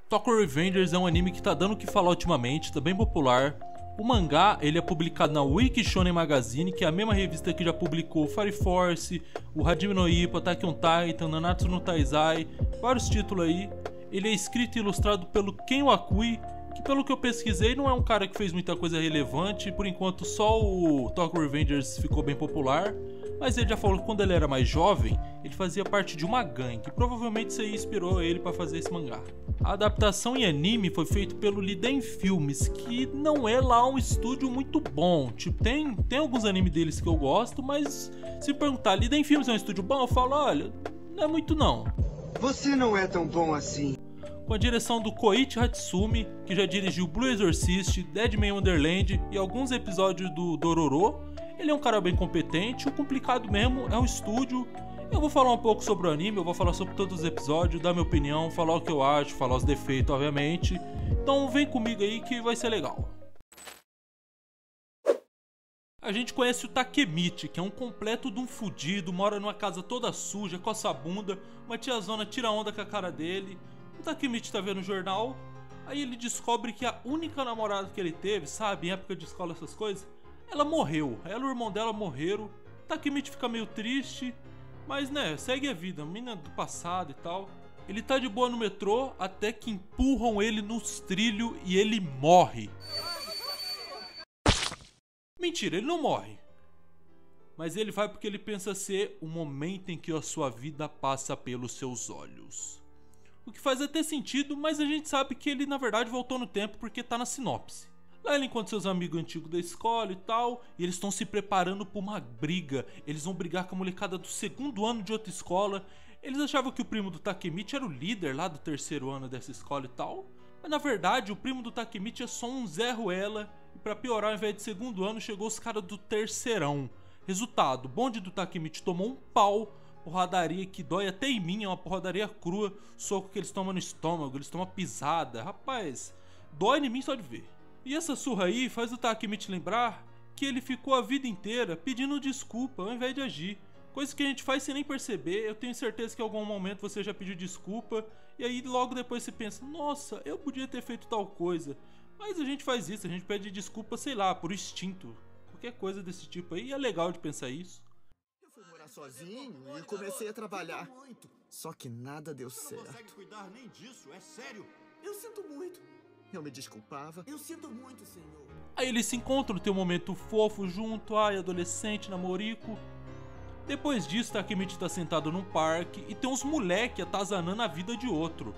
Tokyo Revengers é um anime que tá dando o que falar ultimamente, tá bem popular. O mangá, ele é publicado na Weekly Shonen Magazine, que é a mesma revista que já publicou Fire Force, o Hajime no Ippo, Attack on Titan, Nanatsu no Taizai, vários títulos aí. Ele é escrito e ilustrado pelo Ken Wakui, que pelo que eu pesquisei não é um cara que fez muita coisa relevante, por enquanto só o Tokyo Revengers ficou bem popular. Mas ele já falou que quando ele era mais jovem, ele fazia parte de uma gangue, provavelmente isso aí inspirou ele para fazer esse mangá. A adaptação em anime foi feita pelo Liden Filmes, que não é lá um estúdio muito bom. Tipo, tem alguns animes deles que eu gosto, mas se perguntar, Liden Filmes é um estúdio bom? Eu falo, olha, não é muito não. Você não é tão bom assim. Com a direção do Koichi Hatsumi, que já dirigiu Blue Exorcist, Deadman Wonderland e alguns episódios do Dororo, ele é um cara bem competente. O complicado mesmo é o estúdio. Eu vou falar um pouco sobre o anime, eu vou falar sobre todos os episódios, dar minha opinião, falar o que eu acho, falar os defeitos, obviamente. Então vem comigo aí que vai ser legal. A gente conhece o Takemichi, que é um completo de um fudido, mora numa casa toda suja, coça a bunda, uma tiazona tira onda com a cara dele. O Takemichi tá vendo o jornal, aí ele descobre que a única namorada que ele teve, sabe, em época de escola essas coisas, ela morreu. Ela e o irmão dela morreram. O Takemichi fica meio triste, mas né, segue a vida, mina do passado e tal. Ele tá de boa no metrô até que empurram ele nos trilhos e ele morre. Mentira, ele não morre. Mas ele vai porque ele pensa ser o momento em que a sua vida passa pelos seus olhos. O que faz até sentido, mas a gente sabe que ele na verdade voltou no tempo porque tá na sinopse. Lá ele encontra seus amigos antigos da escola e tal, e eles estão se preparando pra uma briga. Eles vão brigar com a molecada do segundo ano de outra escola. Eles achavam que o primo do Takemichi era o líder lá do terceiro ano dessa escola e tal. Mas na verdade o primo do Takemichi é só um Zé Ruela. E pra piorar, ao invés de segundo ano, chegou os caras do terceirão. Resultado, o bonde do Takemichi tomou um pau. Porradaria que dói até em mim, é uma porradaria crua. Soco que eles tomam no estômago, eles tomam pisada. Rapaz, dói em mim só de ver. E essa surra aí faz o Takemichi lembrar que ele ficou a vida inteira pedindo desculpa ao invés de agir. Coisa que a gente faz sem nem perceber. Eu tenho certeza que em algum momento você já pediu desculpa. E aí logo depois você pensa, nossa, eu podia ter feito tal coisa. Mas a gente faz isso, a gente pede desculpa, sei lá, por instinto. Qualquer coisa desse tipo aí, é legal de pensar isso. Eu fui morar sozinho e comecei a trabalhar. Só que nada deu certo. Você não consegue cuidar nem disso, é sério. Eu sinto muito. Eu me desculpava. Eu sinto muito, senhor. Aí eles se encontram, tem um momento fofo junto, ai, adolescente, namorico. Depois disso, Takemichi tá sentado num parque e tem uns moleque atazanando a vida de outro.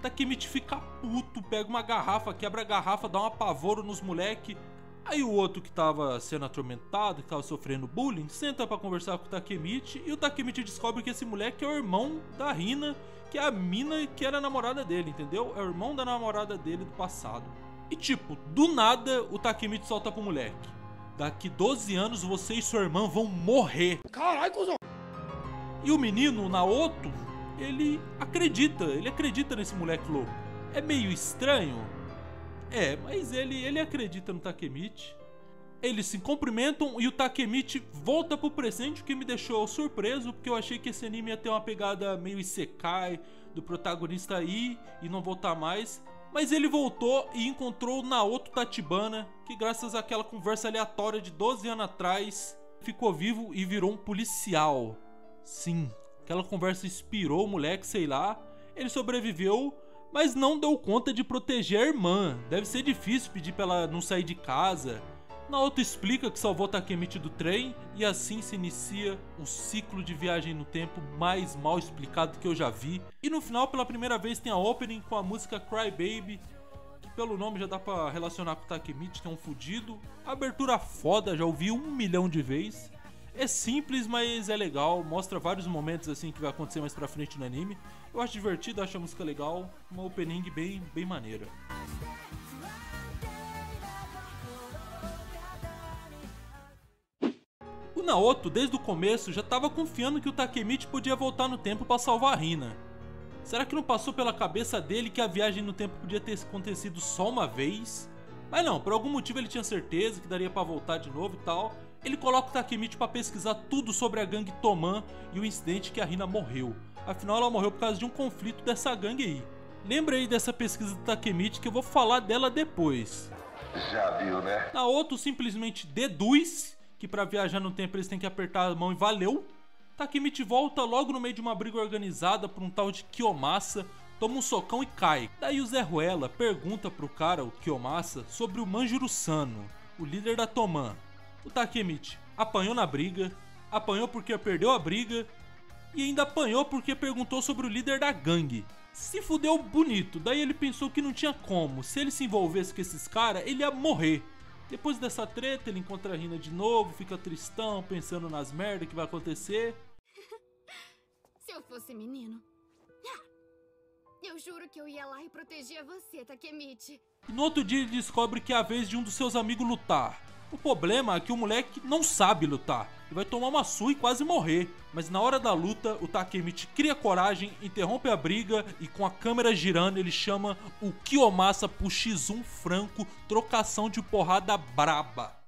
Takemichi fica puto, pega uma garrafa, quebra a garrafa, dá um apavoro nos moleque. Aí o outro que tava sendo atormentado, que tava sofrendo bullying, senta pra conversar com o Takemichi e o Takemichi descobre que esse moleque é o irmão da Hina, que é a mina que era a namorada dele, entendeu? É o irmão da namorada dele do passado. E tipo, do nada o Takemichi solta pro moleque: daqui 12 anos você e sua irmã vão morrer. Caralho, cuzão. E o menino, o Naoto, ele acredita nesse moleque louco. É meio estranho. É, mas ele acredita no Takemichi. Eles se cumprimentam e o Takemichi volta pro presente, o que me deixou surpreso, porque eu achei que esse anime ia ter uma pegada meio isekai, do protagonista ir e não voltar mais. Mas ele voltou e encontrou o Naoto Tachibana, que graças àquela conversa aleatória de 12 anos atrás, ficou vivo e virou um policial. Sim, aquela conversa inspirou o moleque, sei lá. Ele sobreviveu, mas não deu conta de proteger a irmã. Deve ser difícil pedir pra ela não sair de casa. Naoto explica que salvou Takemichi do trem e assim se inicia um ciclo de viagem no tempo mais mal explicado que eu já vi. E no final, pela primeira vez, tem a opening com a música Cry Baby, que pelo nome já dá pra relacionar com o Takemichi, que é um fudido. A abertura foda, já ouvi 1 milhão de vezes. É simples, mas é legal, mostra vários momentos assim que vai acontecer mais pra frente no anime. Eu acho divertido, acho a música legal, uma opening bem maneira. O Naoto, desde o começo, já estava confiando que o Takemichi podia voltar no tempo para salvar a Hina. Será que não passou pela cabeça dele que a viagem no tempo podia ter acontecido só uma vez? Mas não, por algum motivo ele tinha certeza que daria para voltar de novo e tal. Ele coloca o Takemichi para pesquisar tudo sobre a gangue Toman e o incidente que a Hina morreu. Afinal, ela morreu por causa de um conflito dessa gangue aí. Lembra aí dessa pesquisa do Takemichi que eu vou falar dela depois. Já viu, né? Naoto simplesmente deduz que pra viajar no tempo eles têm que apertar a mão e valeu. Takemichi volta logo no meio de uma briga organizada por um tal de Kiyomasa, toma um socão e cai. Daí o Zé Ruela pergunta pro cara, o Kiyomasa, sobre o Manjuro-Sano, o líder da Toman. O Takemichi apanhou na briga, apanhou porque perdeu a briga e ainda apanhou porque perguntou sobre o líder da gangue. Se fudeu bonito, daí ele pensou que não tinha como, se ele se envolvesse com esses caras, ele ia morrer. Depois dessa treta, ele encontra a Hina de novo, fica tristão, pensando nas merdas que vai acontecer. Se eu fosse menino, eu juro que eu ia lá e protegia você, Takemichi. E no outro dia ele descobre que é a vez de um dos seus amigos lutar. O problema é que o moleque não sabe lutar. Ele vai tomar uma surra e quase morrer. Mas na hora da luta, o Takemichi cria coragem, interrompe a briga e com a câmera girando ele chama o Kiyomasa pro X1 franco, trocação de porrada braba.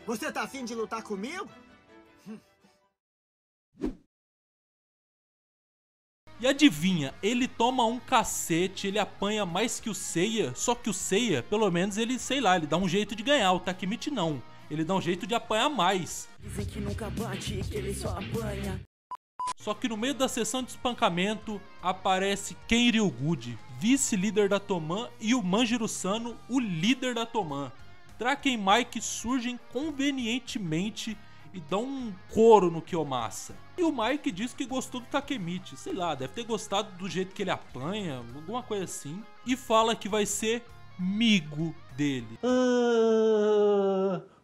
Você tá afim de lutar comigo? E adivinha, ele toma um cacete, ele apanha mais que o Seiya, só que o Seiya, pelo menos ele, sei lá, ele dá um jeito de ganhar, o Takemichi não. Ele dá um jeito de apanhar mais. Dizem que nunca bate, que ele só apanha. Só que no meio da sessão de espancamento, aparece Ken Ryuguchi, vice-líder da Toman, e o Manjiro-Sano, o líder da Toman. Draken e Mike surgem convenientemente e dão um couro no Kiyomasa. E o Mike diz que gostou do Takemichi, sei lá, deve ter gostado do jeito que ele apanha, alguma coisa assim. E fala que vai ser migo dele.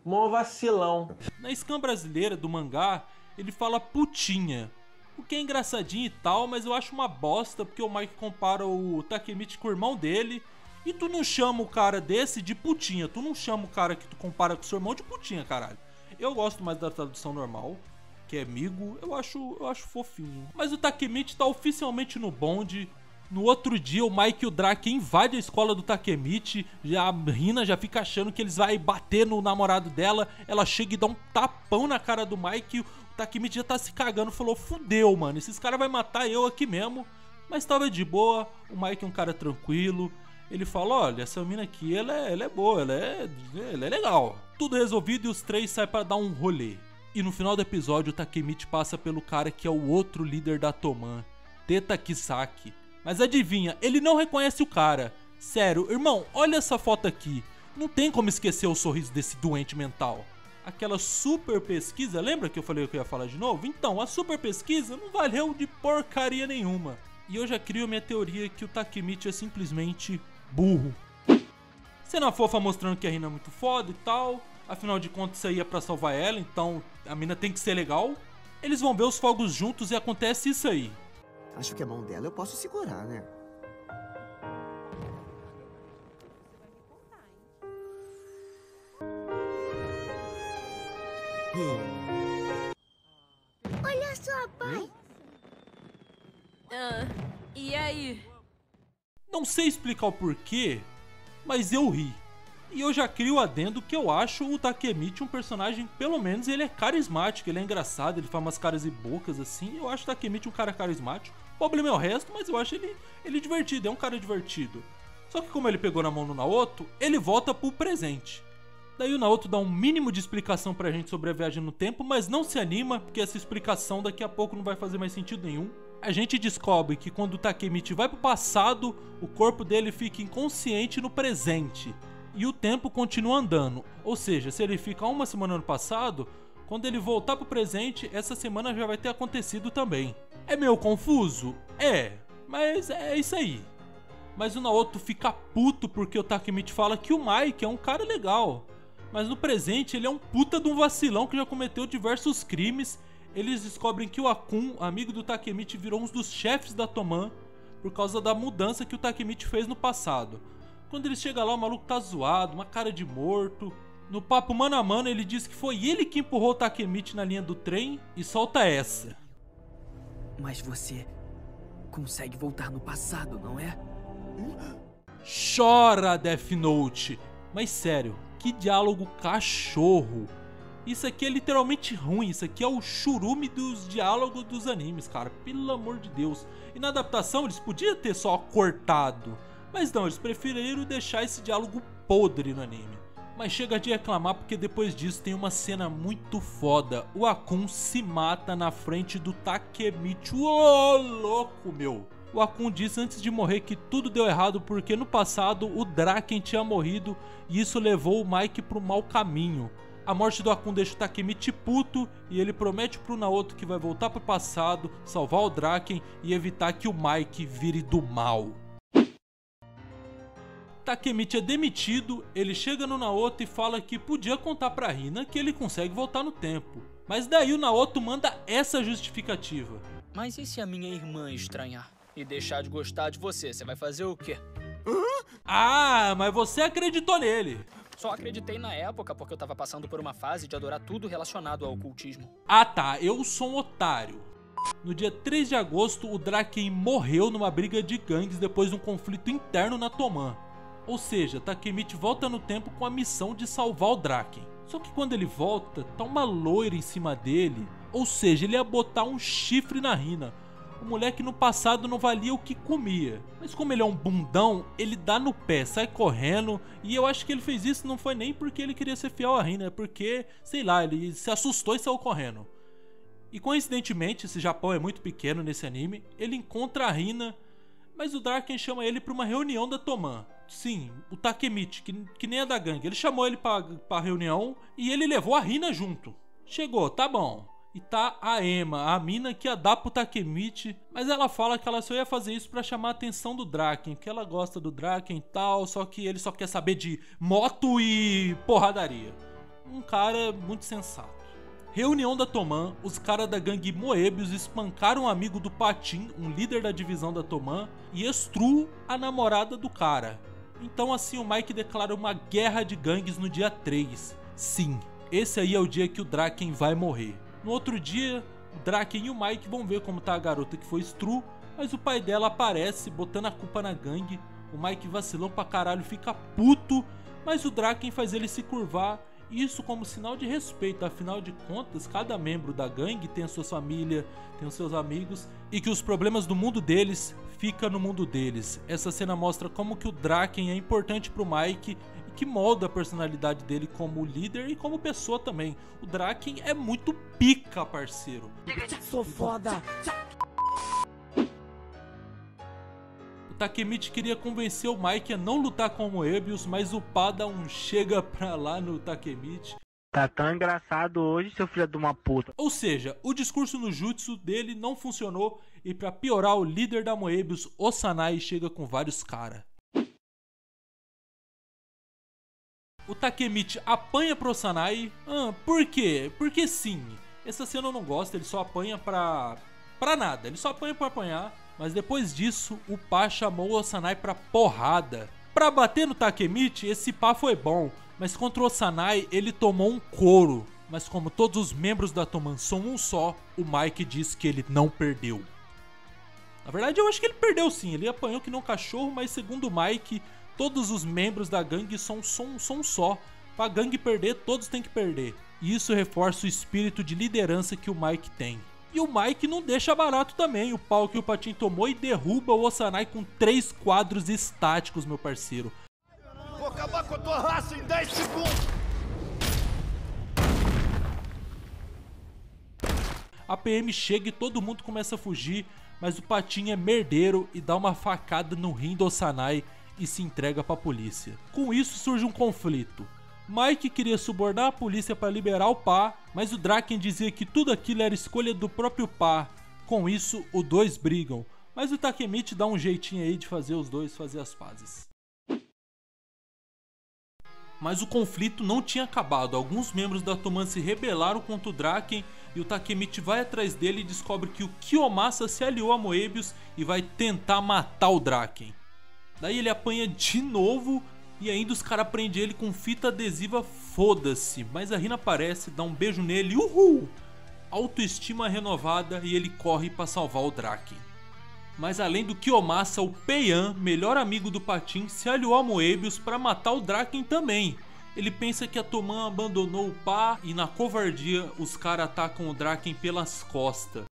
Mó vacilão. Na scan brasileira do mangá, ele fala putinha. O que é engraçadinho e tal, mas eu acho uma bosta porque o Mike compara o Takemichi com o irmão dele. E tu não chama o cara desse de putinha, tu não chama o cara que tu compara com o seu irmão de putinha, caralho. Eu gosto mais da tradução normal, que é amigo, eu acho fofinho. Mas o Takemichi tá oficialmente no bonde. No outro dia, o Mike e o Draken invadem a escola do Takemichi. A Hina já fica achando que eles vão bater no namorado dela. Ela chega e dá um tapão na cara do Mike. O Takemichi já tá se cagando, falou, fudeu, mano, esses caras vão matar eu aqui mesmo. Mas tava de boa, o Mike é um cara tranquilo. Ele fala, olha, essa mina aqui, ela é boa, ela é legal. Tudo resolvido e os três saem pra dar um rolê. E no final do episódio, o Takemichi passa pelo cara que é o outro líder da Toman, Teta Kisaki. Mas adivinha, ele não reconhece o cara. Sério, irmão, olha essa foto aqui. Não tem como esquecer o sorriso desse doente mental. Aquela super pesquisa, lembra que eu falei que eu ia falar de novo? Então, a super pesquisa não valeu de porcaria nenhuma. E eu já crio minha teoria que o Takemichi é simplesmente burro. Cena fofa mostrando que a Hina é muito foda e tal. Afinal de contas, isso aí é pra salvar ela, então a mina tem que ser legal. Eles vão ver os fogos juntos e acontece isso aí. Acho que a mão dela eu posso segurar, né? Olha só, pai. E aí? Não sei explicar o porquê, mas eu ri. E eu já crio o adendo que eu acho o Takemichi um personagem, pelo menos ele é carismático, ele é engraçado, ele faz umas caras e bocas assim. Eu acho o Takemichi um cara carismático. O problema é o resto, mas eu acho ele divertido, é um cara divertido. Só que como ele pegou na mão do Naoto, ele volta pro presente. Daí o Naoto dá um mínimo de explicação pra gente sobre a viagem no tempo, mas não se anima, porque essa explicação daqui a pouco não vai fazer mais sentido nenhum. A gente descobre que quando o Takemichi vai pro passado, o corpo dele fica inconsciente no presente. E o tempo continua andando. Ou seja, se ele fica uma semana no passado, quando ele voltar pro presente, essa semana já vai ter acontecido também. É meio confuso? É, mas é isso aí. Mas o Naoto fica puto porque o Takemichi fala que o Mike é um cara legal. Mas no presente ele é um puta de um vacilão que já cometeu diversos crimes. Eles descobrem que o Akun, amigo do Takemichi, virou um dos chefes da Toman por causa da mudança que o Takemichi fez no passado. Quando ele chega lá, o maluco tá zoado, uma cara de morto. No papo mano a mano, ele diz que foi ele que empurrou o Takemichi na linha do trem e solta essa. Mas você consegue voltar no passado, não é? Chora, Death Note! Mas sério, que diálogo cachorro! Isso aqui é literalmente ruim, isso aqui é o churume dos diálogos dos animes, cara, pelo amor de Deus. E na adaptação eles podiam ter só cortado, mas não, eles preferiram deixar esse diálogo podre no anime. Mas chega de reclamar porque depois disso tem uma cena muito foda. O Akun se mata na frente do Takemichi. Ô, louco, meu! O Akun disse antes de morrer que tudo deu errado porque no passado o Draken tinha morrido e isso levou o Mike pro mau caminho. A morte do Akun deixa o Takemichi puto e ele promete pro Naoto que vai voltar pro passado, salvar o Draken e evitar que o Mike vire do mal. Takemichi é demitido, ele chega no Naoto e fala que podia contar pra Hina que ele consegue voltar no tempo. Mas daí o Naoto manda essa justificativa. Mas e se a minha irmã estranhar e deixar de gostar de você? Você vai fazer o quê? Ah, mas você acreditou nele. Só acreditei na época porque eu tava passando por uma fase de adorar tudo relacionado ao ocultismo. Ah tá, eu sou um otário. No dia 3 de agosto, o Draken morreu numa briga de gangues depois de um conflito interno na Toman. Ou seja, Takemichi volta no tempo com a missão de salvar o Draken. Só que quando ele volta, tá uma loira em cima dele. Ou seja, ele ia botar um chifre na Hina. O moleque no passado não valia o que comia. Mas como ele é um bundão, ele dá no pé, sai correndo. E eu acho que ele fez isso não foi nem porque ele queria ser fiel a Hina, é porque, sei lá, ele se assustou e saiu correndo. E coincidentemente, esse Japão é muito pequeno nesse anime, ele encontra a Hina, mas o Draken chama ele pra uma reunião da Toman. Sim, o Takemichi, que nem é da gangue, ele chamou ele pra reunião e ele levou a Hina junto. Chegou, tá bom. E tá a Ema, a mina que ia dar pro Takemichi, mas ela fala que ela só ia fazer isso pra chamar a atenção do Draken, que ela gosta do Draken e tal, só que ele só quer saber de moto e porradaria. Um cara muito sensato. Reunião da Toman, os caras da gangue Moebius espancaram um amigo do Patin, um líder da divisão da Toman, e Estru, a namorada do cara. Então assim o Mike declara uma guerra de gangues no dia 3. Sim, esse aí é o dia que o Draken vai morrer. No outro dia, o Draken e o Mike vão ver como tá a garota que foi Estru, mas o pai dela aparece botando a culpa na gangue. O Mike vacilão pra caralho, fica puto, mas o Draken faz ele se curvar, isso como sinal de respeito, afinal de contas, cada membro da gangue tem a sua família, tem os seus amigos, e que os problemas do mundo deles ficam no mundo deles. Essa cena mostra como que o Draken é importante pro Mike, que molda a personalidade dele como líder e como pessoa também. O Draken é muito pica, parceiro. Sou foda! O Takemichi queria convencer o Mike a não lutar com o Moebius, mas o Pada chega pra lá no Takemichi. Tá tão engraçado hoje, seu filho de uma puta. Ou seja, o discurso no jutsu dele não funcionou e pra piorar, o líder da Moebius, o Sanai, chega com vários caras. O Takemichi apanha pro Sanai. Por quê? Porque sim. Essa cena eu não gosto, ele só apanha pra nada. Ele só apanha pra apanhar. Mas depois disso, o Pá chamou o Sanai pra porrada. Pra bater no Takemichi, esse Pá foi bom. Mas contra o Sanai, ele tomou um couro. Mas como todos os membros da Toman são um só, o Mike diz que ele não perdeu. Na verdade, eu acho que ele perdeu sim. Ele apanhou que nem um cachorro, mas segundo o Mike, todos os membros da gangue são só. Pra gangue perder, todos têm que perder. E isso reforça o espírito de liderança que o Mike tem. E o Mike não deixa barato também o pau que o Patin tomou e derruba o Osanai com 3 quadros estáticos, meu parceiro. Vou acabar com a tua raça em 10 segundos! A PM chega e todo mundo começa a fugir, mas o Patin é merdeiro e dá uma facada no rim do Osanai e se entrega pra polícia. Com isso surge um conflito. Mike queria subornar a polícia para liberar o Pá, mas o Draken dizia que tudo aquilo era escolha do próprio Pá. Com isso, os dois brigam, mas o Takemichi dá um jeitinho aí de fazer os dois fazer as pazes. Mas o conflito não tinha acabado, alguns membros da Toman se rebelaram contra o Draken e o Takemichi vai atrás dele e descobre que o Kiyomasa se aliou a Moebius e vai tentar matar o Draken. Daí ele apanha de novo e ainda os caras prendem ele com fita adesiva, foda-se. Mas a Hina aparece, dá um beijo nele, uhul! Autoestima renovada e ele corre pra salvar o Draken. Mas além do Kiyomasa, o Peian, melhor amigo do Patin, se aliou a Moebius pra matar o Draken também. Ele pensa que a Toman abandonou o Pá e na covardia os caras atacam o Draken pelas costas.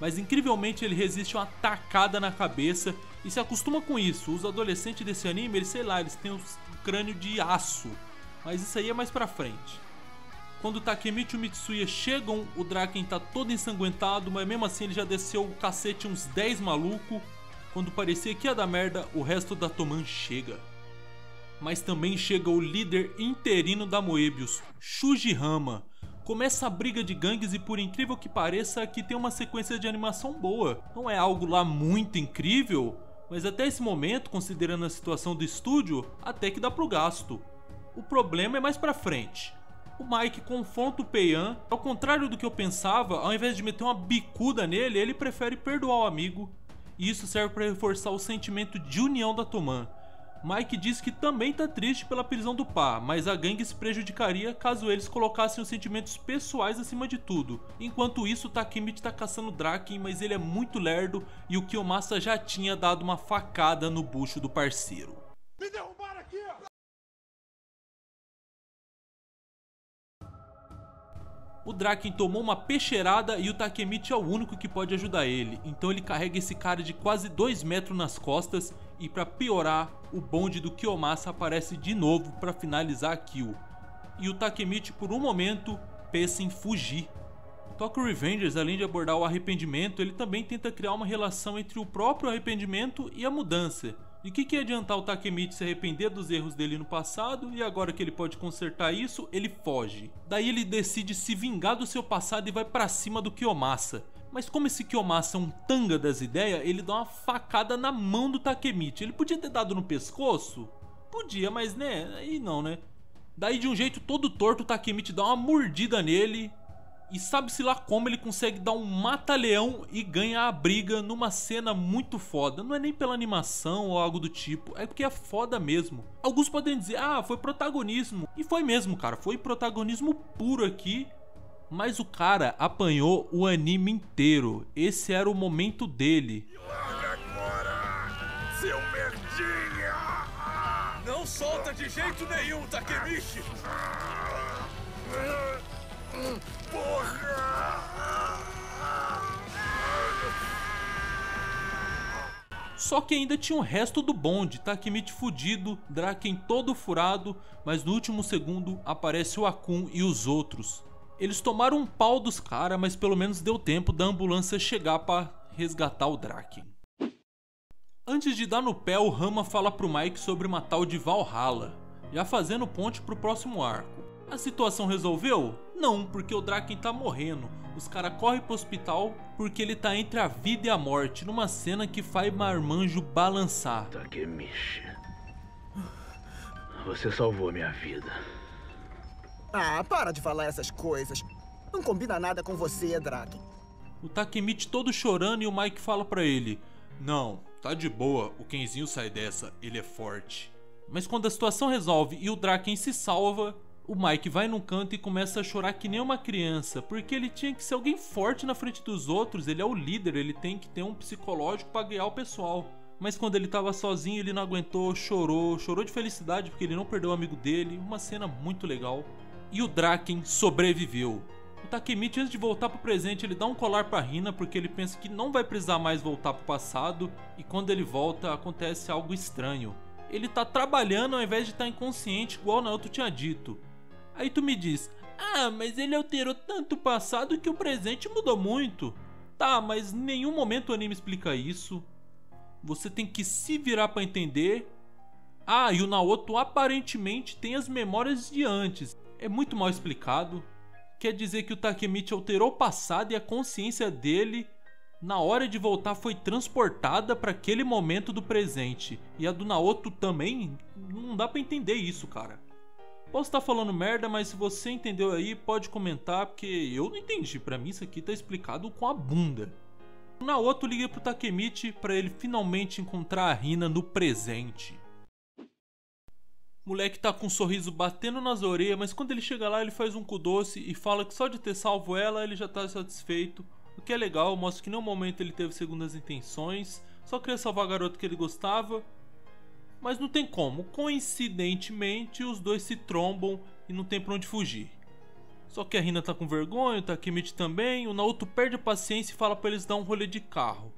Mas incrivelmente ele resiste a uma tacada na cabeça e se acostuma com isso. Os adolescentes desse anime, eles, sei lá, eles têm um crânio de aço. Mas isso aí é mais pra frente. Quando o Takemichi e o Mitsuya chegam, o Draken tá todo ensanguentado, mas mesmo assim ele já desceu o cacete uns 10 malucos. Quando parecia que ia dar merda, o resto da Toman chega. Mas também chega o líder interino da Moebius, Shuji Hama. Começa a briga de gangues e por incrível que pareça aqui tem uma sequência de animação boa. Não é algo lá muito incrível, mas até esse momento, considerando a situação do estúdio, até que dá pro gasto. O problema é mais pra frente. O Mike confronta o Peian, ao contrário do que eu pensava, ao invés de meter uma bicuda nele, ele prefere perdoar o amigo. E isso serve para reforçar o sentimento de união da Toman. Mike diz que também tá triste pela prisão do Pá, mas a gangue se prejudicaria caso eles colocassem os sentimentos pessoais acima de tudo. Enquanto isso, Takemichi tá caçando Draken, mas ele é muito lerdo e o Kiyomasa já tinha dado uma facada no bucho do parceiro. Me derrubaram aqui, ó! O Draken tomou uma peixeirada e o Takemichi é o único que pode ajudar ele, então ele carrega esse cara de quase 2 metros nas costas e pra piorar, o bonde do Kiyomasa aparece de novo pra finalizar a kill. E o Takemichi por um momento pensa em fugir. Tokyo Revengers, além de abordar o arrependimento, ele também tenta criar uma relação entre o próprio arrependimento e a mudança. E o que ia adiantar o Takemichi se arrepender dos erros dele no passado e agora que ele pode consertar isso, ele foge. Daí ele decide se vingar do seu passado e vai pra cima do Kiyomasa. Mas como esse Kiyomasa é um tanga das ideias, ele dá uma facada na mão do Takemichi. Ele podia ter dado no pescoço? Podia, mas né, aí não, né? Daí de um jeito todo torto o Takemichi dá uma mordida nele e sabe-se lá como ele consegue dar um mata-leão e ganha a briga numa cena muito foda. Não é nem pela animação ou algo do tipo, é porque é foda mesmo. Alguns podem dizer, ah, foi protagonismo. E foi mesmo, cara, foi protagonismo puro aqui. Mas o cara apanhou o anime inteiro. Esse era o momento dele. Larga agora, seu merdinha! Não solta de jeito nenhum, Takemichi! Só que ainda tinha o resto do bonde, Takemichi fudido, Draken todo furado, mas no último segundo aparece o Akun e os outros. Eles tomaram um pau dos caras, mas pelo menos deu tempo da ambulância chegar para resgatar o Draken. Antes de dar no pé, o Hama fala pro Mike sobre uma tal de Valhalla, já fazendo ponte pro próximo arco. A situação resolveu? Não, porque o Draken tá morrendo. Os caras correm pro hospital porque ele tá entre a vida e a morte, numa cena que faz Marmanjo balançar. Takemichi, você salvou minha vida. Ah, para de falar essas coisas. Não combina nada com você, Draken. O Takemichi todo chorando e o Mike fala pra ele: não, tá de boa, o Kenzinho sai dessa, ele é forte. Mas quando a situação resolve e o Draken se salva, o Mike vai num canto e começa a chorar que nem uma criança, porque ele tinha que ser alguém forte na frente dos outros, ele é o líder, ele tem que ter um psicológico pra guiar o pessoal. Mas quando ele tava sozinho ele não aguentou, chorou de felicidade porque ele não perdeu o amigo dele, uma cena muito legal. E o Draken sobreviveu. O Takemichi, antes de voltar pro presente, ele dá um colar pra Hina porque ele pensa que não vai precisar mais voltar pro passado, e quando ele volta acontece algo estranho. Ele tá trabalhando ao invés de estar inconsciente, igual o Naoto tinha dito. Aí tu me diz, ah, mas ele alterou tanto o passado que o presente mudou muito. Tá, mas em nenhum momento o anime explica isso. Você tem que se virar pra entender. Ah, e o Naoto aparentemente tem as memórias de antes. É muito mal explicado. Quer dizer que o Takemichi alterou o passado e a consciência dele, na hora de voltar, foi transportada para aquele momento do presente. E a do Naoto também? Não dá pra entender isso, cara. Posso estar falando merda, mas se você entendeu aí, pode comentar, porque eu não entendi. Pra mim isso aqui tá explicado com a bunda. O Naoto liga pro Takemichi para ele finalmente encontrar a Hina no presente. O moleque tá com um sorriso batendo nas orelhas, mas quando ele chega lá ele faz um cu doce e fala que só de ter salvo ela ele já tá satisfeito. O que é legal, mostra que em nenhum momento ele teve segundas intenções, só queria salvar a garota que ele gostava. Mas não tem como, coincidentemente os dois se trombam e não tem pra onde fugir. Só que a Hina tá com vergonha, o Takemichi também, o Naoto perde a paciência e fala pra eles dar um rolê de carro.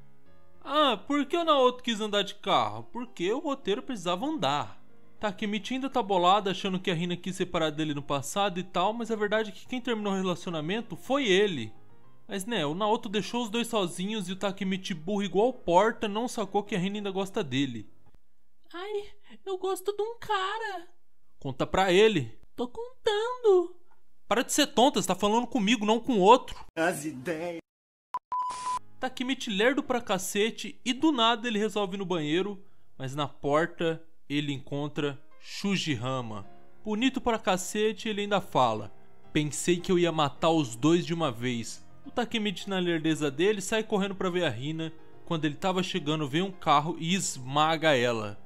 Ah, por que o Naoto quis andar de carro? Porque o roteiro precisava andar. Takemichi ainda tá bolado, achando que a Hina quis separar dele no passado e tal, mas a verdade é que quem terminou o relacionamento foi ele. Mas né, o Naoto deixou os dois sozinhos e o Takemichi burro igual porta não sacou que a Hina ainda gosta dele. Ai, eu gosto de um cara. Conta pra ele. Tô contando. Para de ser tonta, você tá falando comigo, não com outro. As ideias. Takemichi lerdo pra cacete e do nada ele resolve ir no banheiro, mas na porta ele encontra Shujihama. Bonito pra cacete, ele ainda fala: pensei que eu ia matar os dois de uma vez. O Takemichi, na lerdeza dele, sai correndo pra ver a Hina. Quando ele tava chegando, vem um carro e esmaga ela.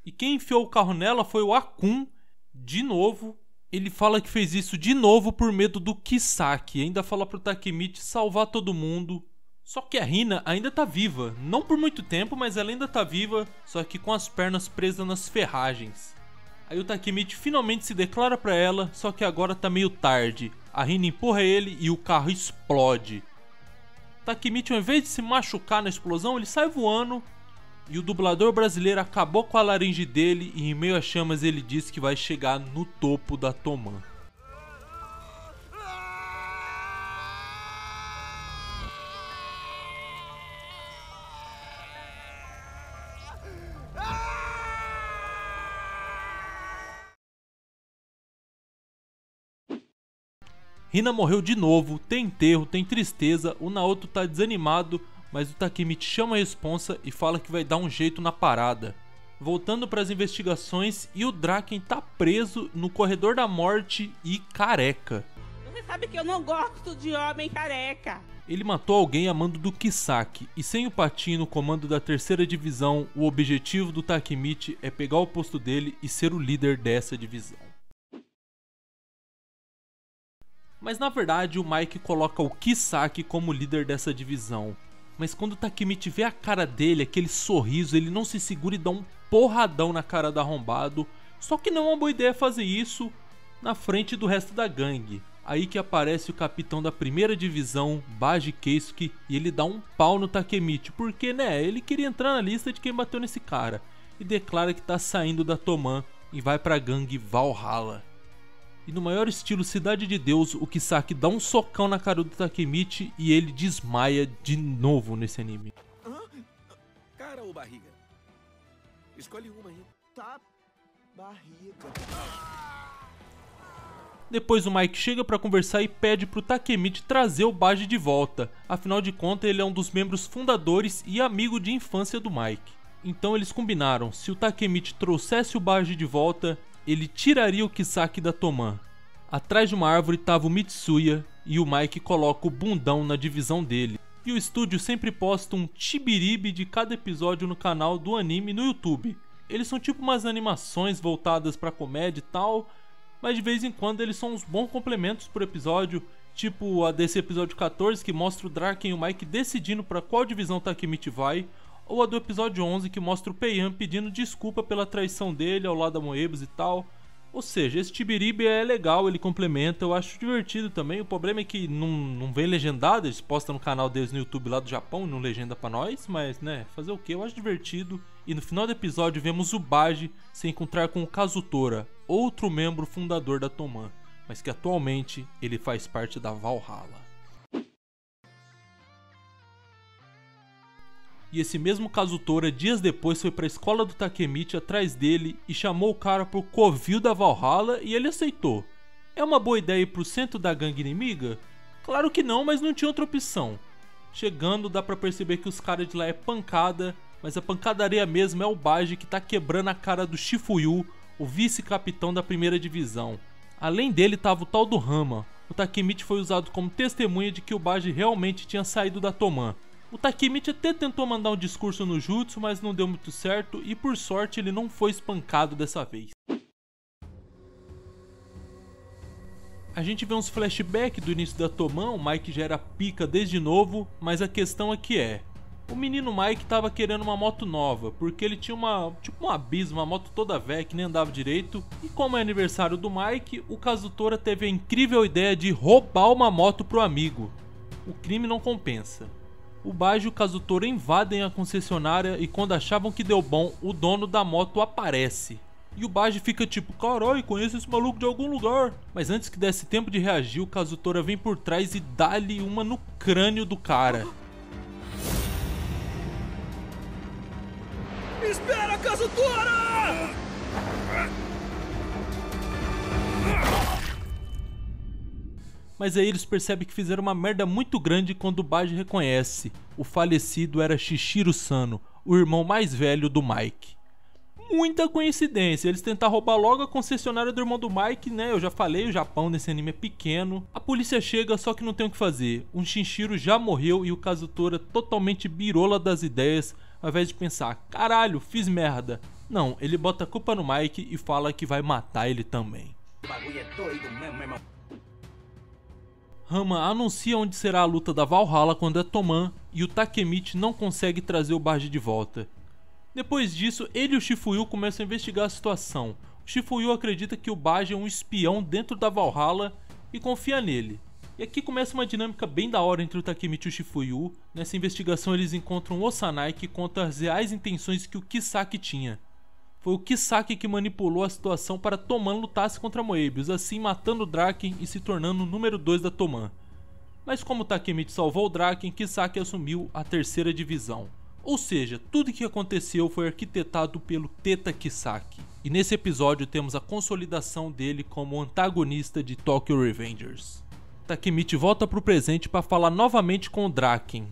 E quem enfiou o carro nela foi o Akun, de novo. Ele fala que fez isso de novo por medo do Kisaki. Ainda fala pro Takemichi salvar todo mundo. Só que a Hina ainda tá viva. Não por muito tempo, mas ela ainda tá viva. Só que com as pernas presas nas ferragens. Aí o Takemichi finalmente se declara pra ela. Só que agora tá meio tarde. A Hina empurra ele e o carro explode. Takemichi, ao invés de se machucar na explosão, ele sai voando. E o dublador brasileiro acabou com a laringe dele e em meio a chamas ele disse que vai chegar no topo da Toman. Hina morreu de novo, tem enterro, tem tristeza, o Naoto tá desanimado, mas o Takemichi chama a responsa e fala que vai dar um jeito na parada. Voltando para as investigações, e o Draken tá preso no corredor da morte e careca. Você sabe que eu não gosto de homem careca. Ele matou alguém a mando do Kisaki, e sem o Patinho no comando da 3ª divisão, o objetivo do Takemichi é pegar o posto dele e ser o líder dessa divisão. Mas na verdade o Mike coloca o Kisaki como líder dessa divisão. Mas quando o Takemichi vê a cara dele, aquele sorriso, ele não se segura e dá um porradão na cara do arrombado. Só que não é uma boa ideia fazer isso na frente do resto da gangue. Aí que aparece o capitão da 1ª divisão, Baji Keisuke, e ele dá um pau no Takemichi, porque né, ele queria entrar na lista de quem bateu nesse cara. E declara que tá saindo da Toman e vai pra gangue Valhalla. E no maior estilo Cidade de Deus, o Kisaki dá um socão na cara do Takemichi e ele desmaia de novo nesse anime. Cara ou barriga? Escolhe uma aí. Tá, barriga. Depois o Mike chega pra conversar e pede pro Takemichi trazer o Baji de volta. Afinal de contas, ele é um dos membros fundadores e amigo de infância do Mike. Então eles combinaram, se o Takemichi trouxesse o Baji de volta, ele tiraria o Kisaki da Toman. Atrás de uma árvore estava o Mitsuya e o Mike coloca o bundão na divisão dele. E o estúdio sempre posta um tibiribe de cada episódio no canal do anime no YouTube. Eles são tipo umas animações voltadas pra comédia e tal, mas de vez em quando eles são uns bons complementos pro episódio, tipo a desse episódio 14 que mostra o Draken e o Mike decidindo pra qual divisão o Takemichi vai, ou a do episódio 11 que mostra o Peian pedindo desculpa pela traição dele ao lado da Moebius e tal. Ou seja, esse tibiribe é legal, ele complementa, eu acho divertido também. O problema é que não vem legendado, eles postam no canal deles no YouTube lá do Japão e não legenda pra nós, mas né, fazer o que? Eu acho divertido. E no final do episódio vemos o Baji se encontrar com o Kazutora, outro membro fundador da Toman, mas que atualmente ele faz parte da Valhalla. E esse mesmo Kazutora dias depois foi pra escola do Takemichi atrás dele e chamou o cara pro covil da Valhalla e ele aceitou. É uma boa ideia ir pro centro da gangue inimiga? Claro que não, mas não tinha outra opção. Chegando dá pra perceber que os caras de lá é pancada, mas a pancadaria mesmo é o Baji que tá quebrando a cara do Shifuyu, o vice-capitão da 1ª divisão. Além dele tava o tal do Rama. O Takemichi foi usado como testemunha de que o Baji realmente tinha saído da Toman. O Takemichi até tentou mandar um discurso no jutsu, mas não deu muito certo e por sorte ele não foi espancado dessa vez. A gente vê uns flashbacks do início da Toman, o Mike já era pica desde novo, mas a questão aqui é... O menino Mike tava querendo uma moto nova, porque ele tinha tipo um abismo, uma moto toda velha que nem andava direito. E como é aniversário do Mike, o Kazutora teve a incrível ideia de roubar uma moto pro amigo. O crime não compensa. O Baji e o Kazutora invadem a concessionária e quando achavam que deu bom, o dono da moto aparece. E o Baji fica tipo, carai, conheço esse maluco de algum lugar. Mas antes que desse tempo de reagir, o Kazutora vem por trás e dá-lhe uma no crânio do cara. Espera, Kazutora! Mas aí eles percebem que fizeram uma merda muito grande quando o Baji reconhece. O falecido era Shishiro Sano, o irmão mais velho do Mike. Muita coincidência, eles tentaram roubar logo a concessionária do irmão do Mike, né? Eu já falei, o Japão nesse anime é pequeno. A polícia chega, só que não tem o que fazer. O Shishiro já morreu e o Kazutora totalmente birola das ideias, ao invés de pensar, caralho, fiz merda. Não, ele bota a culpa no Mike e fala que vai matar ele também. O bagulho é doido mesmo, meu irmão. Rama anuncia onde será a luta da Valhalla quando é Toman e o Takemichi não consegue trazer o Baji de volta. Depois disso, ele e o Shifuyu começam a investigar a situação. O Shifuyu acredita que o Baji é um espião dentro da Valhalla e confia nele. E aqui começa uma dinâmica bem da hora entre o Takemichi e o Shifuyu. Nessa investigação eles encontram o Sanai que conta as reais intenções que o Kisaki tinha. Foi o Kisaki que manipulou a situação para Toman lutasse contra Moebius, assim matando o Draken e se tornando o número 2 da Toman. Mas como Takemichi salvou o Draken, Kisaki assumiu a 3ª divisão. Ou seja, tudo o que aconteceu foi arquitetado pelo Teta Kisaki. E nesse episódio temos a consolidação dele como antagonista de Tokyo Revengers. Takemichi volta pro presente para falar novamente com o Draken,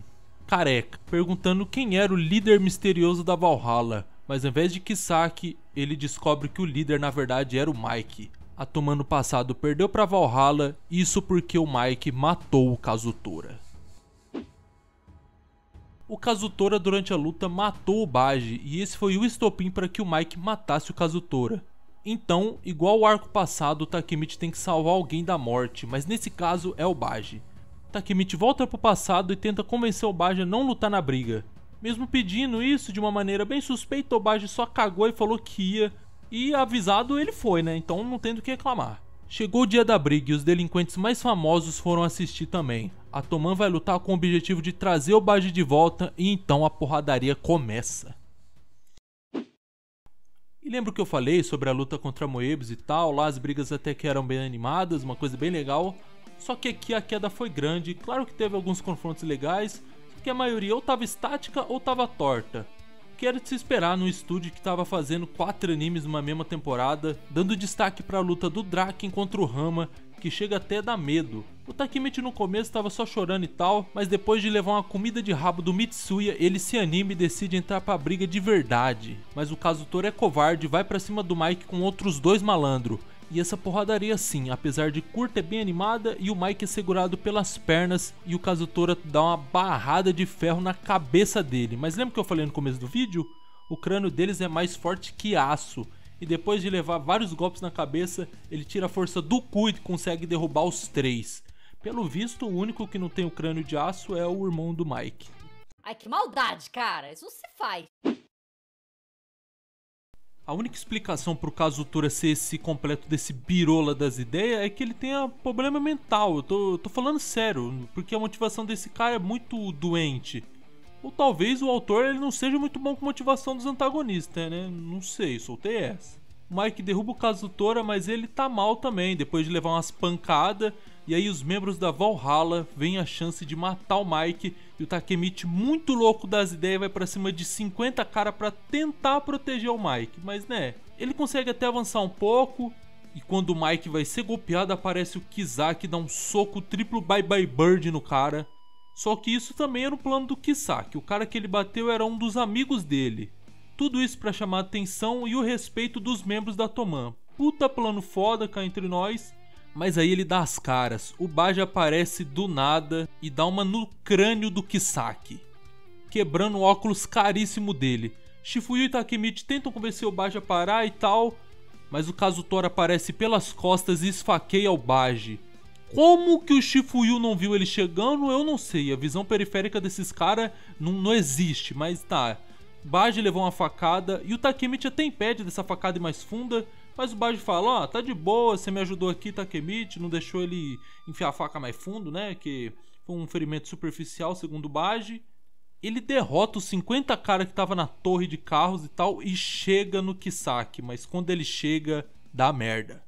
careca, perguntando quem era o líder misterioso da Valhalla. Mas ao invés de Kisaki, ele descobre que o líder na verdade era o Mike. A Toman no passado perdeu pra Valhalla, isso porque o Mike matou o Kazutora. O Kazutora durante a luta matou o Baji e esse foi o estopim para que o Mike matasse o Kazutora. Então, igual o arco passado, o Takemichi tem que salvar alguém da morte, mas nesse caso é o Baji. Takemichi volta pro passado e tenta convencer o Baji a não lutar na briga. Mesmo pedindo isso de uma maneira bem suspeita, o Baji só cagou e falou que ia. E avisado ele foi, né? Então não tem do que reclamar. Chegou o dia da briga e os delinquentes mais famosos foram assistir também. A Toman vai lutar com o objetivo de trazer o Baji de volta e então a porradaria começa. E lembra que eu falei sobre a luta contra Moebius e tal? Lá as brigas até que eram bem animadas, uma coisa bem legal. Só que aqui a queda foi grande, claro que teve alguns confrontos legais, que a maioria ou tava estática ou tava torta. Que era de se esperar num estúdio que tava fazendo 4 animes numa mesma temporada, dando destaque pra luta do Draken contra o Rama, que chega até a dar medo. O Takemichi no começo tava só chorando e tal, mas depois de levar uma comida de rabo do Mitsuya, ele se anima e decide entrar pra briga de verdade. Mas o Kazutora é covarde e vai pra cima do Mike com outros 2 malandros. E essa porradaria sim, apesar de curta é bem animada e o Mike é segurado pelas pernas e o Kazutora dá uma barrada de ferro na cabeça dele. Mas lembra que eu falei no começo do vídeo? O crânio deles é mais forte que aço. E depois de levar vários golpes na cabeça, ele tira a força do cu e consegue derrubar os 3. Pelo visto, o único que não tem o crânio de aço é o irmão do Mike. Ai, que maldade, cara. Isso não se faz. A única explicação pro Kazutora ser esse completo desse birola das ideias é que ele tenha problema mental. Eu tô falando sério, porque a motivação desse cara é muito doente. Ou talvez o autor ele não seja muito bom com motivação dos antagonistas, né? Não sei, soltei essa. O Mike derruba o Kazutora, mas ele tá mal também, depois de levar umas pancadas. E aí os membros da Valhalla veem a chance de matar o Mike. E o Takemichi, muito louco das ideias, vai pra cima de 50 caras pra tentar proteger o Mike. Mas né, ele consegue até avançar um pouco. E quando o Mike vai ser golpeado, aparece o Kisaki, dá um soco triplo Bye Bye Bird no cara. Só que isso também era o plano do Kisaki. O cara que ele bateu era um dos amigos dele. Tudo isso pra chamar a atenção e o respeito dos membros da Toman. Puta plano foda cá entre nós. Mas aí ele dá as caras, o Baji aparece do nada e dá uma no crânio do Kisaki, quebrando o óculos caríssimo dele. Shifuyu e Takemichi tentam convencer o Baji a parar e tal, mas o Kazutora aparece pelas costas e esfaqueia o Baji. Como que o Shifuyu não viu ele chegando, eu não sei. A visão periférica desses caras não existe, mas tá. Baji levou uma facada e o Takemichi até impede dessa facada ir mais funda. Mas o Baji fala, ó, tá de boa, você me ajudou aqui, Takemichi. Não deixou ele enfiar a faca mais fundo, né? Que foi um ferimento superficial, segundo o Baji. Ele derrota os 50 caras que tava na torre de carros e tal e chega no Kisaki. Mas quando ele chega, dá merda.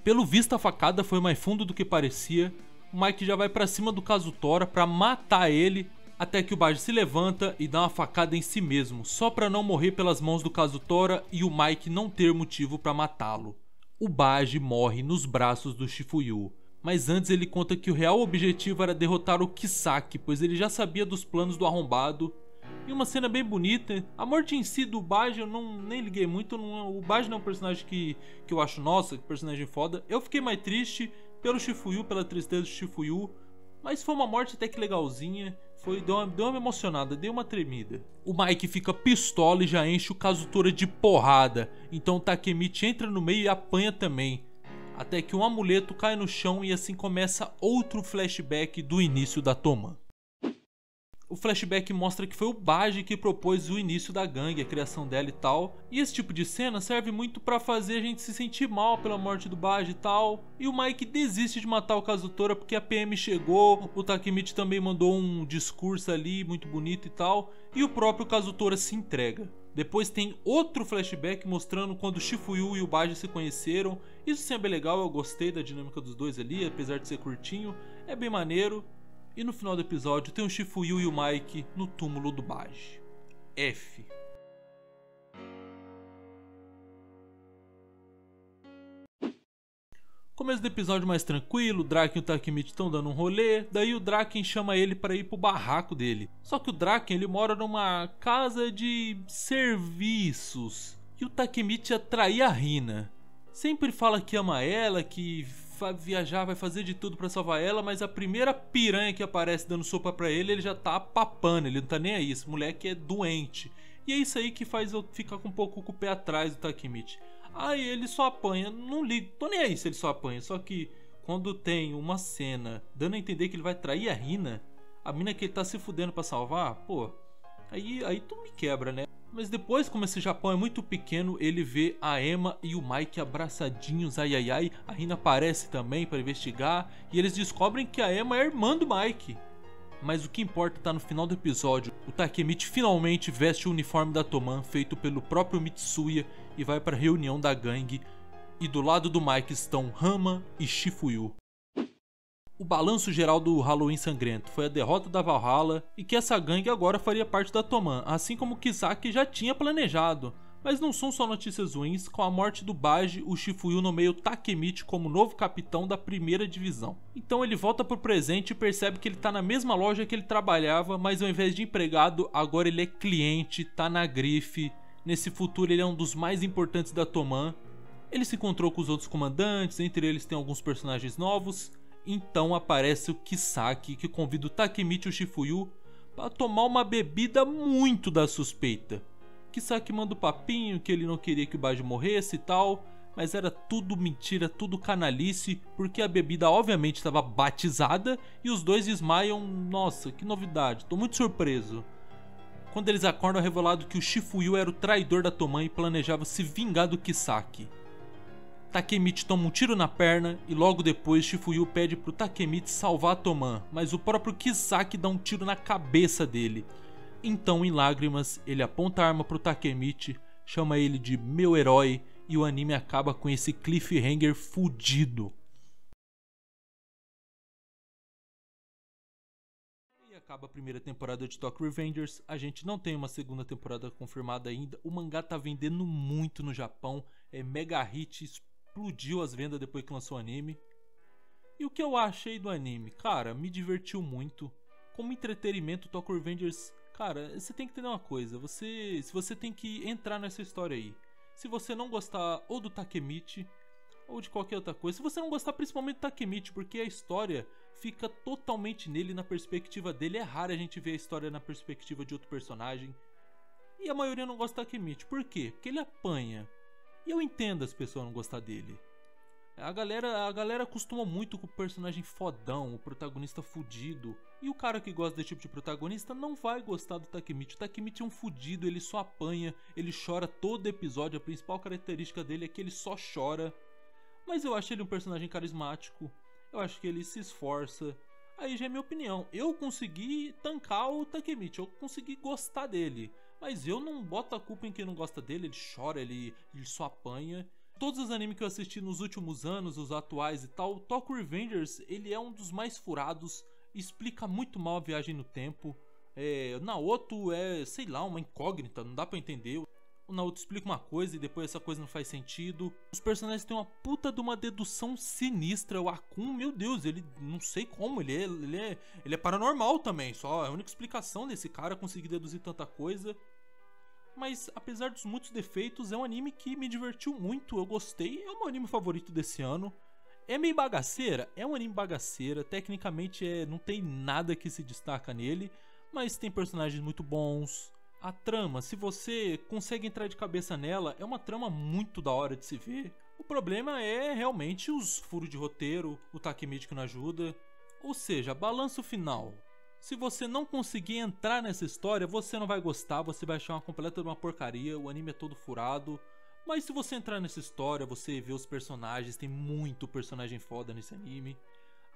Pelo visto a facada foi mais fundo do que parecia. O Mike já vai pra cima do Kazutora pra matar ele, até que o Baji se levanta e dá uma facada em si mesmo, só pra não morrer pelas mãos do Kazutora e o Mike não ter motivo pra matá-lo. O Baji morre nos braços do Shifuyu, mas antes ele conta que o real objetivo era derrotar o Kisaki, pois ele já sabia dos planos do arrombado. E uma cena bem bonita. A morte em si do Baji eu nem liguei muito. O Baji não é um personagem que eu acho, nossa, que personagem foda. Eu fiquei mais triste pelo Shifuyu, pela tristeza do Shifuyu. Mas foi uma morte até que legalzinha. Deu uma emocionada, deu uma tremida. O Mike fica pistola e já enche o Kazutora de porrada. Então o Takemichi entra no meio e apanha também. Até que um amuleto cai no chão e assim começa outro flashback do início da Toman. O flashback mostra que foi o Baji que propôs o início da gangue, a criação dela e tal. E esse tipo de cena serve muito pra fazer a gente se sentir mal pela morte do Baji e tal. E o Mike desiste de matar o Kazutora porque a PM chegou, o Takemichi também mandou um discurso ali muito bonito e tal. E o próprio Kazutora se entrega. Depois tem outro flashback mostrando quando o Shifuyu e o Baji se conheceram. Isso sim é bem legal, eu gostei da dinâmica dos dois ali, apesar de ser curtinho, é bem maneiro. E no final do episódio tem o Shifuyu e o Mike no túmulo do Baji. F. Começo do episódio mais tranquilo, o Draken e o Takemichi estão dando um rolê, daí o Draken chama ele para ir pro barraco dele. Só que o Draken ele mora numa casa de serviços e o Takemichi atrai a Hina. Sempre fala que ama ela, que vai viajar, vai fazer de tudo pra salvar ela, mas a primeira piranha que aparece dando sopa pra ele já tá papando, ele não tá nem aí, esse moleque é doente. E é isso aí que faz eu ficar com um pouco com o pé atrás do Takemichi. Aí ele só apanha, não ligo, tô nem aí se ele só apanha, só que quando tem uma cena dando a entender que ele vai trair a Hina, a mina que ele tá se fudendo pra salvar, pô, aí tu me quebra, né? Mas depois, como esse Japão é muito pequeno, ele vê a Emma e o Mike abraçadinhos, ai ai ai. A Hina aparece também para investigar e eles descobrem que a Emma é a irmã do Mike. Mas o que importa tá no final do episódio. O Takemichi finalmente veste o uniforme da Toman feito pelo próprio Mitsuya e vai para a reunião da gangue. E do lado do Mike estão Hama e Shifuyu. O balanço geral do Halloween sangrento foi a derrota da Valhalla e que essa gangue agora faria parte da Toman, assim como Kisaki já tinha planejado. Mas não são só notícias ruins, com a morte do Baji, o Shifuyu nomeia o Takemichi como novo capitão da primeira divisão. Então ele volta pro presente e percebe que ele tá na mesma loja que ele trabalhava, mas ao invés de empregado, agora ele é cliente, tá na grife. Nesse futuro ele é um dos mais importantes da Toman. Ele se encontrou com os outros comandantes, entre eles tem alguns personagens novos. Então aparece o Kisaki, que convida o Takemichi e o Shifuyu para tomar uma bebida muito da suspeita. Kisaki manda o papinho que ele não queria que o Baji morresse e tal, mas era tudo mentira, tudo canalice, porque a bebida obviamente estava batizada e os dois desmaiam. Nossa, que novidade, tô muito surpreso. Quando eles acordam é revelado que o Shifuyu era o traidor da Toman e planejava se vingar do Kisaki. Takemichi toma um tiro na perna e logo depois Shifuyu pede pro Takemichi salvar a Toman, mas o próprio Kisaki dá um tiro na cabeça dele. Então, em lágrimas, ele aponta a arma pro Takemichi, chama ele de meu herói e o anime acaba com esse cliffhanger fudido. E acaba a primeira temporada de Tokyo Revengers, a gente não tem uma segunda temporada confirmada ainda, o mangá tá vendendo muito no Japão, é mega hit, explodiu as vendas depois que lançou o anime. E o que eu achei do anime? Cara, me divertiu muito. Como entretenimento, Tokyo Revengers, cara, você tem que entender uma coisa. Você tem que entrar nessa história aí. Se você não gostar ou do Takemichi, ou de qualquer outra coisa. Se você não gostar principalmente do Takemichi, porque a história fica totalmente nele, na perspectiva dele. É raro a gente ver a história na perspectiva de outro personagem. E a maioria não gosta do Takemichi. Por quê? Porque ele apanha. E eu entendo as pessoas não gostar dele. A galera costuma muito com o personagem fodão, o protagonista fudido. E o cara que gosta desse tipo de protagonista não vai gostar do Takemichi. O Takemichi é um fudido, ele só apanha, ele chora todo episódio. A principal característica dele é que ele só chora. Mas eu acho ele um personagem carismático. Eu acho que ele se esforça. Aí já é minha opinião. Eu consegui tancar o Takemichi, eu consegui gostar dele. Mas eu não boto a culpa em quem não gosta dele. Ele chora, ele só apanha. Todos os animes que eu assisti nos últimos anos, os atuais e tal, Tokyo Revengers, ele é um dos mais furados, explica muito mal a viagem no tempo. Naoto é, sei lá, uma incógnita, não dá pra entender. O Naoto explica uma coisa e depois essa coisa não faz sentido. Os personagens têm uma puta de uma dedução sinistra. O Akun, meu Deus, ele não sei como, ele é paranormal também. Só a única explicação desse cara conseguir deduzir tanta coisa. Mas apesar dos muitos defeitos, é um anime que me divertiu muito, eu gostei, é o meu anime favorito desse ano. É meio bagaceira? É um anime bagaceira, tecnicamente não tem nada que se destaca nele, mas tem personagens muito bons. A trama, se você consegue entrar de cabeça nela, é uma trama muito da hora de se ver. O problema é realmente os furos de roteiro, o Takemichi que não ajuda. Ou seja, balanço final. Se você não conseguir entrar nessa história, você não vai gostar, você vai achar uma completa uma porcaria, o anime é todo furado. Mas se você entrar nessa história, você vê os personagens, tem muito personagem foda nesse anime.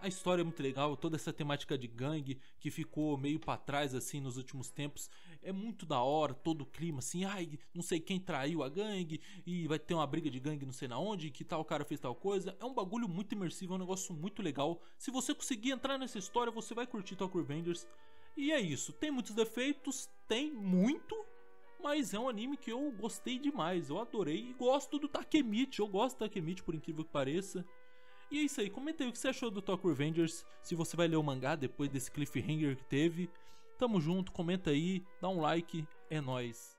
A história é muito legal, toda essa temática de gangue que ficou meio pra trás assim nos últimos tempos. É muito da hora, todo o clima assim, ai, não sei quem traiu a gangue e vai ter uma briga de gangue não sei na onde, que tal cara fez tal coisa. É um bagulho muito imersivo, é um negócio muito legal. Se você conseguir entrar nessa história, você vai curtir Tokyo Revengers. E é isso, tem muitos defeitos, tem muito, mas é um anime que eu gostei demais, eu adorei e gosto do Takemichi, eu gosto do Takemichi por incrível que pareça. E é isso aí, comenta aí o que você achou do Tokyo Revengers, se você vai ler o mangá depois desse cliffhanger que teve. Tamo junto, comenta aí, dá um like, é nóis.